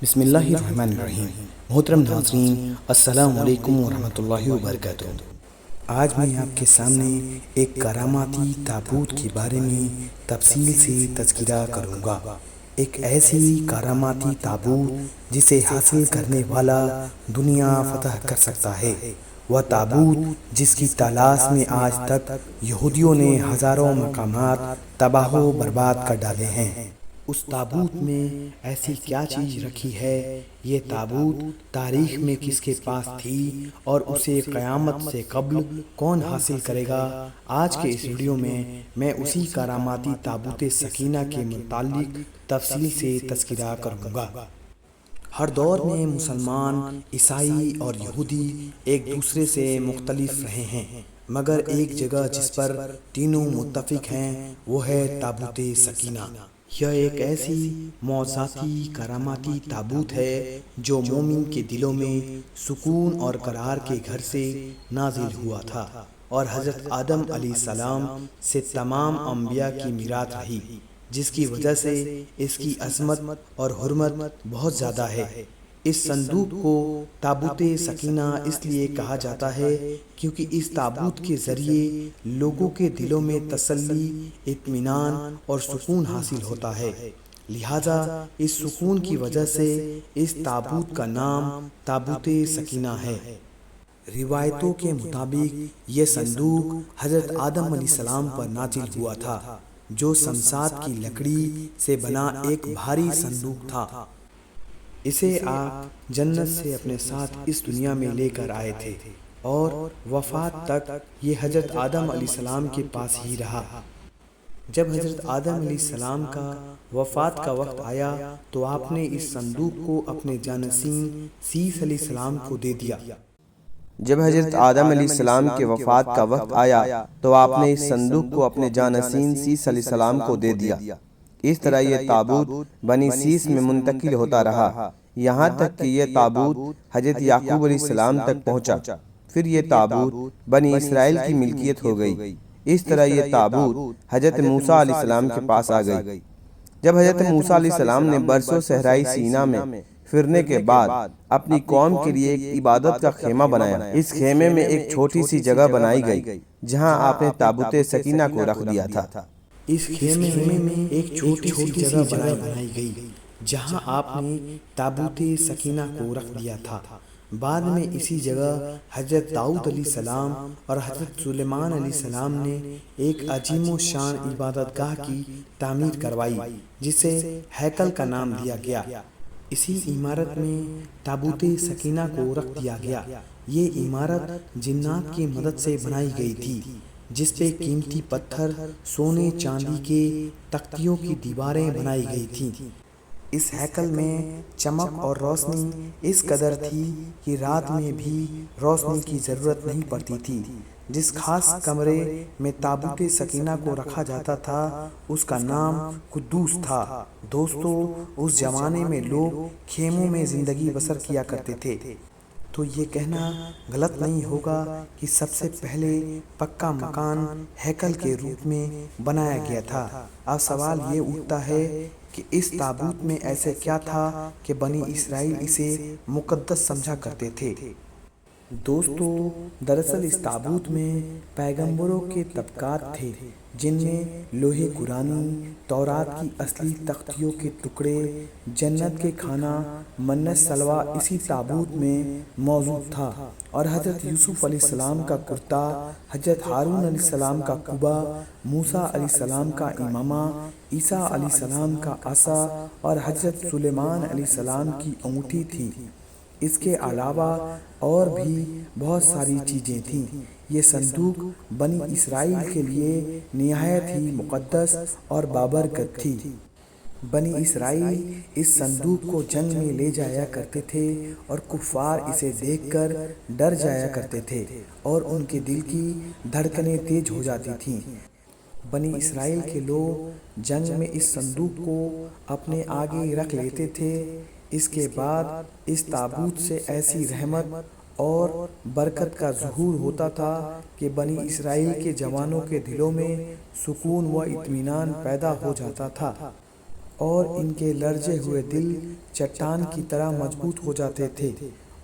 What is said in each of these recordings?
بسم اللہ الرحمن الرحیم۔ محترم ناظرین، السلام علیکم ورحمۃ اللہ وبرکاتہ۔ آج میں آپ کے سامنے ایک کراماتی تابوت کے بارے میں تفصیل سے تذکرہ کروں گا۔ ایک ایسی کراماتی تابوت جسے حاصل کرنے والا دنیا فتح کر سکتا ہے۔ وہ تابوت جس کی تلاش میں آج تک یہودیوں نے ہزاروں مقامات تباہ و برباد کر ڈالے ہیں۔ اس تابوت میں ایسی کیا چیز رکھی ہے، یہ تابوت تاریخ میں کس کے پاس تھی اور اسے قیامت سے قبل کون حاصل کرے گا؟ آج کے اس ویڈیو میں اسی کراماتی تابوت سکینہ کے متعلق تفصیل سے تذکرہ کروں گا۔ ہر دور میں مسلمان، عیسائی اور یہودی ایک دوسرے سے مختلف رہے ہیں، مگر ایک جگہ جس پر تینوں متفق ہیں وہ ہے تابوت سکینہ۔ یہ ایک ایسی معجزاتی کراماتی تابوت ہے جو مومن کے دلوں میں سکون اور قرار کے گھر سے نازل ہوا تھا، اور حضرت آدم علیہ السلام سے تمام انبیاء کی میراث رہی، جس کی وجہ سے اس کی عظمت اور حرمت بہت زیادہ ہے۔ اس صندوق کو تابوت سکینہ اس لیے کہا جاتا ہے کیونکہ اس تابوت کے ذریعے لوگوں کے دلوں میں تسلی، اطمینان اور سکون حاصل ہوتا ہے، لہذا اس سکون کی وجہ سے اس تابوت کا نام تابوت سکینہ ہے۔ روایتوں کے مطابق یہ صندوق حضرت آدم علیہ السلام پر نازل ہوا تھا، جو سمسات کی لکڑی سے بنا ایک بھاری صندوق تھا۔ اسے آپ جنت سے اپنے ساتھ اس دنیا میں لے کر آئے تھے، اور وفات تک یہ حضرت آدم علیہ السلام کے پاس ہی رہا۔ جب حضرت آدم علیہ السلام کا وفات کا وقت آیا تو آپ نے اس صندوق کو اپنے جانشین سیس علیہ السلام کو دے دیا۔ جب حضرت آدم علیہ السلام کے وفات کا وقت آیا تو آپ نے اس صندوق کو اپنے جانشین سیس علیہ السلام کو دے دیا۔ اس طرح یہ تابوت بنی سیس میں منتقل ہوتا رہا، یہاں تک کہ یہ تابوت حضرت یعقوب علیہ السلام تک پہنچا۔ پھر یہ تابوت بنی اسرائیل کی ملکیت ہو گئی۔ اس طرح یہ تابوت حضرت موسیٰ علیہ السلام کے پاس آ گئی۔ جب حضرت موسیٰ علیہ السلام نے برسوں صحرائی سینا میں پھرنے کے بعد اپنی قوم کے لیے ایک عبادت کا خیمہ بنایا، اس خیمے میں ایک چھوٹی سی جگہ بنائی گئی جہاں آپ نے تابوت سکینہ کو رکھ دیا تھا۔ اس خیمے میں ایک چھوٹی سی جگہ بنائی گئی جہاں آپ نے تابوت سکینہ کو رکھ دیا تھا۔ بعد میں اسی جگہ حضرت داؤد علیہ السلام اور حضرت سلیمان علیہ السلام نے ایک عظیم و شان عبادت گاہ کی تعمیر کروائی جسے ہیکل کا نام دیا گیا۔ اسی عمارت میں تابوت سکینہ کو رکھ دیا گیا۔ یہ عمارت جنات کی مدد سے بنائی گئی تھی، جس پہ قیمتی پتھر، سونے چاندی کے تختیوں کی دیواریں بنائی گئی تھیں۔ اس ہیکل میں چمک اور روشنی اس قدر تھی کہ رات میں بھی روشنی کی ضرورت نہیں پڑتی تھی۔ جس خاص کمرے میں تابوت سکینہ کو رکھا جاتا تھا اس کا نام قدوس تھا۔ دوستو، اس زمانے میں لوگ خیموں میں زندگی بسر کیا کرتے تھے، تو یہ کہنا غلط نہیں ہوگا کہ سب سے پہلے پکا مکان ہیکل کے روپ میں بنایا گیا تھا۔ اب سوال یہ اٹھتا ہے کہ اس تابوت میں ایسے کیا تھا کہ بنی اسرائیل اسے مقدس سمجھا کرتے تھے؟ دوستو، دراصل اس تابوت میں پیغمبروں کے طبقات تھے، جن میں لوح قرآنی، تورات کی اصلی تختیوں کے ٹکڑے، جنت کے کھانا منت سلویٰ اسی تابوت میں موجود تھا، اور حضرت یوسف علیہ السلام کا کرتا، حضرت ہارون علیہ السلام کا قبا، موسیٰ علیہ السلام کا امامہ، عیسیٰ علیہ السلام کا عصا اور حضرت سلیمان علیہ السلام کی انگوٹھی تھی۔ اس کے علاوہ اور بھی بہت ساری چیزیں تھیں۔ یہ صندوق بنی اسرائیل کے لیے نہایت ہی مقدس اور بابرکت تھی۔ بنی اسرائیل اس صندوق کو جنگ میں لے جایا کرتے تھے اور کفار اسے دیکھ کر ڈر جایا کرتے تھے اور ان کے دل کی دھڑکنیں تیز ہو جاتی تھیں۔ بنی اسرائیل کے لوگ جنگ میں اس صندوق کو اپنے آگے رکھ لیتے تھے۔ اس کے بعد اس تابوت سے ایسی رحمت اور برکت کا ظہور ہوتا تھا کہ بنی اسرائیل کے جوانوں کے دلوں میں سکون و اطمینان پیدا ہو جاتا تھا۔ اور ان کے لرزے ہوئے دل چٹان کی طرح مضبوط ہو جاتے تھے،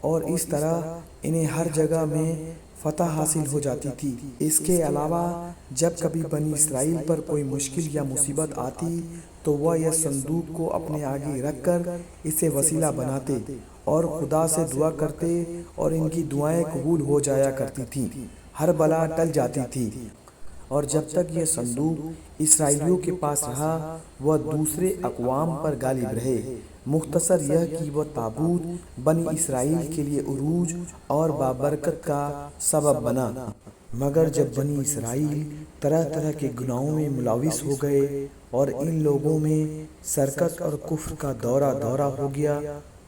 اور اس طرح انہیں ہر جگہ میں فتح حاصل ہو جاتی تھی۔ اس کے علاوہ جب کبھی بنی اسرائیل پر کوئی مشکل یا مصیبت آتی تو وہ یہ صندوق کو اپنے آگے رکھ کر اسے وسیلہ بناتے اور خدا سے دعا کرتے، اور ان کی دعائیں قبول ہو جایا کرتی تھیں، ہر بلا ٹل جاتی تھی۔ اور جب تک یہ صندوق اسرائیلیوں کے پاس رہا وہ دوسرے اقوام پر غالب رہے۔ مختصر یہ کہ وہ تابوت بنی اسرائیل کے لیے عروج اور بابرکت کا سبب بنا۔ مگر جب بنی اسرائیل طرح طرح کے گناہوں میں ملوث ہو گئے اور ان لوگوں میں شرکت اور کفر کا دورہ ہو گیا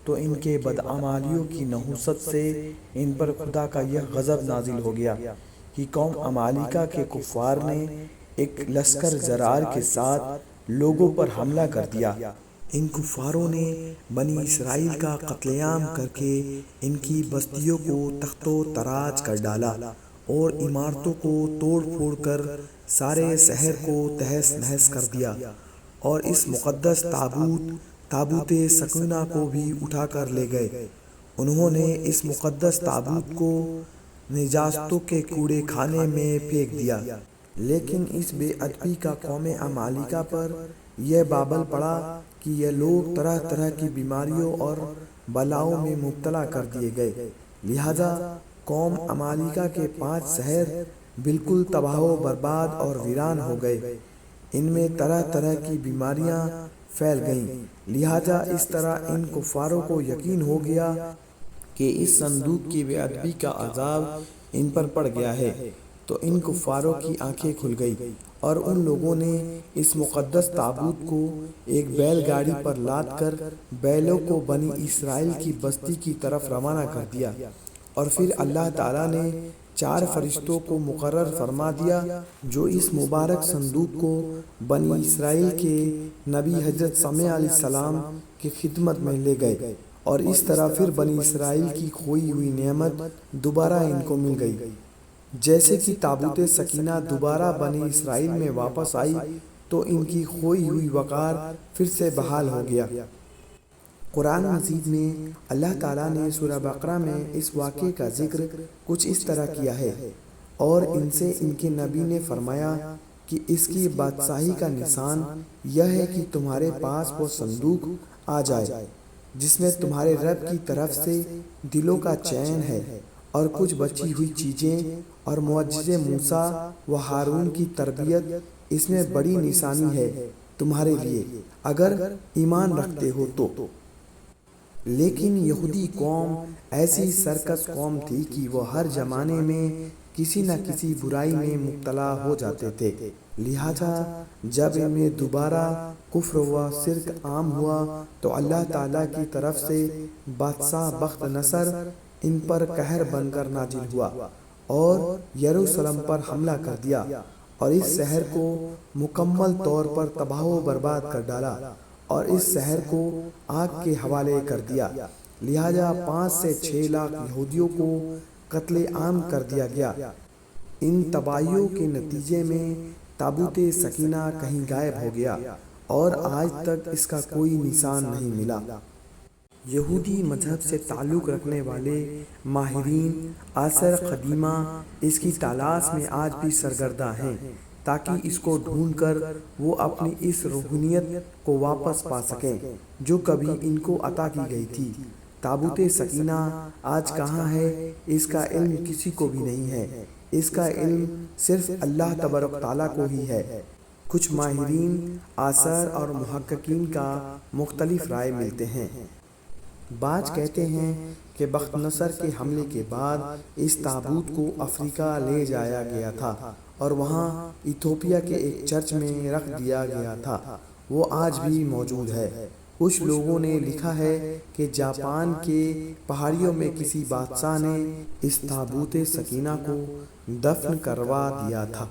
تو ان کے بدعمالیوں کی نحوست سے ان پر خدا کا یہ غضب نازل ہو گیا کہ قوم عمالیقہ کے کفار نے ایک لشکر زرار کے ساتھ لوگوں پر حملہ کر دیا۔ ان کفاروں نے بنی اسرائیل کا قتل عام کر کے ان کی بستیوں کو تخت و تاراج کر ڈالا اور عمارتوں کو توڑ پھوڑ کر سارے شہر کو تہس نہس کر دیا، اور اس مقدس تابوت سکینہ کو بھی اٹھا کر لے گئے۔ انہوں نے اس مقدس تابوت کو نجاستوں کے کوڑے خانے میں پھینک دیا۔ لیکن اس بے ادبی کا قوم عمالیقہ پر یہ بابل پڑا کہ یہ لوگ طرح طرح کی بیماریوں اور بلاؤں میں مبتلا کر دیے گئے، لہذا قوم عمالیقہ کے 5 شہر بالکل تباہ و برباد اور ویران ہو گئے۔ ان میں طرح طرح کی بیماریاں پھیل گئیں، لہذا اس طرح ان کفاروں کو یقین ہو گیا کہ اس صندوق کی بے ادبی کا عذاب ان پر پڑ گیا ہے، تو ان کفاروں کی آنکھیں کھل گئی اور ان لوگوں نے اس مقدس تابوت کو ایک بیل گاڑی پر لاد کر بیلوں کو بنی اسرائیل کی بستی کی طرف روانہ کر دیا، اور پھر اللہ تعالیٰ نے 4 فرشتوں کو مقرر فرما دیا جو اس مبارک صندوق کو بنی اسرائیل کے نبی حضرت سمیع علیہ السلام کی خدمت میں لے گئے، اور اس طرح پھر بنی اسرائیل کی کھوئی ہوئی نعمت دوبارہ ان کو مل گئی۔ جیسے کہ تابوت سکینہ دوبارہ بنی اسرائیل میں واپس آئی تو ان کی کھوئی ہوئی وقار پھر سے بحال ہو گیا۔ قرآن مجید میں اللہ تعالیٰ نے سورہ بقرہ میں اس واقعے کا ذکر کچھ اس طرح کیا ہے، اور ان سے ان کے نبی نے فرمایا کہ اس کی بادشاہی کا نشان یہ ہے کہ تمہارے پاس وہ صندوق آ جائے جس میں تمہارے رب کی طرف سے دلوں کا چین ہے، اور کچھ بچی ہوئی چیزیں اور معجزے موسیٰ و ہارون کی تربیت اس میں بڑی نشانی ہے تمہارے لیے اگر ایمان رکھتے ہو تو۔ لیکن یہودی قوم ایسی سرکش قوم تھی کہ وہ ہر زمانے میں کسی نہ کسی برائی میں مبتلا ہو جاتے تھے، لہذا جب ان میں دوبارہ کفر و شرک عام ہوا تو اللہ تعالیٰ کی طرف سے بادشاہ بخت نصر ان پر قہر بن کر نازل ہوا اور یروشلم پر حملہ کر دیا اور اس شہر کو مکمل طور پر تباہ و برباد کر ڈالا اور اس شہر کو آگ کے حوالے کر دیا۔ لہذا 5 سے 6 لاکھ یہودیوں کو قتل عام کر دیا گیا۔ ان تباہیوں کے نتیجے میں تابوت سکینہ کہیں غائب ہو گیا اور آج تک اس کا کوئی نشان نہیں ملا۔ یہودی مذہب سے تعلق رکھنے والے ماہرین عصر قدیمہ اس کی تلاش میں آج بھی سرگرداں ہیں تاکہ اس کو ڈھونڈ کر وہ اپنی اس روحانیت کو واپس پا سکیں جو کبھی ان کو عطا کی گئی تھی۔ تابوت سکینہ آج کہاں ہے اس کا علم کسی کو بھی نہیں ہے، اس کا علم صرف اللہ تبارک تعالیٰ کو ہی ہے۔ کچھ ماہرین عصر اور محققین کا مختلف رائے ملتے ہیں۔ بعض کہتے ہیں کہ بخت نصر کے حملے کے بعد اس تابوت کو افریقہ لے جایا گیا تھا اور وہاں ایتھوپیا کے ایک چرچ میں رکھ دیا گیا تھا، وہ آج بھی موجود ہے۔ کچھ لوگوں نے لکھا ہے کہ جاپان کے پہاڑیوں میں کسی بادشاہ نے اس تابوت سکینہ کو دفن کروا دیا تھا۔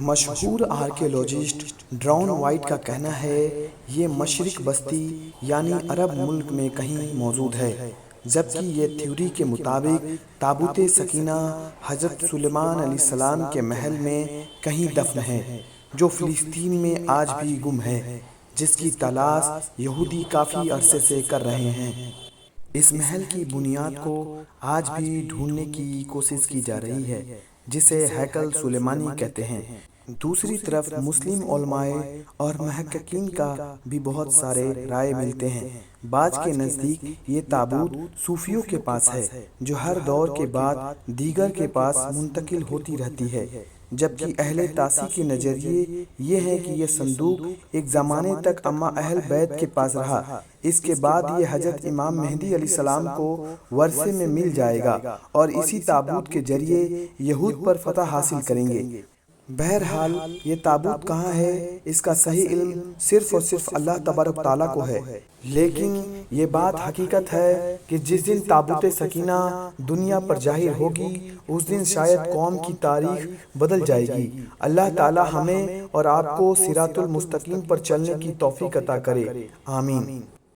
مشہور آرکیولوجسٹ ڈرون وائٹ کا کہنا ہے یہ مشرق بستی یعنی عرب ملک میں کہیں موجود ہے، جبکہ یہ تھیوری کے مطابق تابوت سکینہ حضرت سلیمان علیہ السلام کے محل میں کہیں دفن ہے جو فلسطین میں آج بھی گم ہے، جس کی تلاش یہودی کافی عرصے سے کر رہے ہیں۔ اس محل کی بنیاد کو آج بھی ڈھونڈنے کی کوشش کی جا رہی ہے، جسے ہیکل سلیمانی کہتے ہیں۔ دوسری طرف مسلم علماء اور محققین کا بھی بہت سارے رائے ملتے ہیں۔ بعض کے نزدیک یہ تابوت صوفیوں کے پاس ہے، جو ہر دور کے بعد دیگر کے پاس منتقل ہوتی رہتی ہے، جبکہ اہل تاثی کے نظریے یہ ہے کہ یہ صندوق ایک زمانے تک اما اہل بیت کے پاس رہا، اس کے بعد یہ حضرت امام مہدی علیہ السلام کو ورثے میں مل جائے گا اور اسی تابوت کے ذریعے یہود پر فتح حاصل کریں گے۔ بہرحال یہ تابوت کہاں ہے، اس کا صحیح علم صرف اور صرف اللہ تبارک تعالیٰ کو ہے، لیکن یہ بات حقیقت ہے کہ جس دن تابوت سکینہ دنیا پر ظاہر ہوگی، اس دن شاید قوم کی تاریخ بدل جائے گی۔ اللہ تعالیٰ ہمیں اور آپ کو صراط المستقیم پر چلنے کی توفیق عطا کرے، آمین۔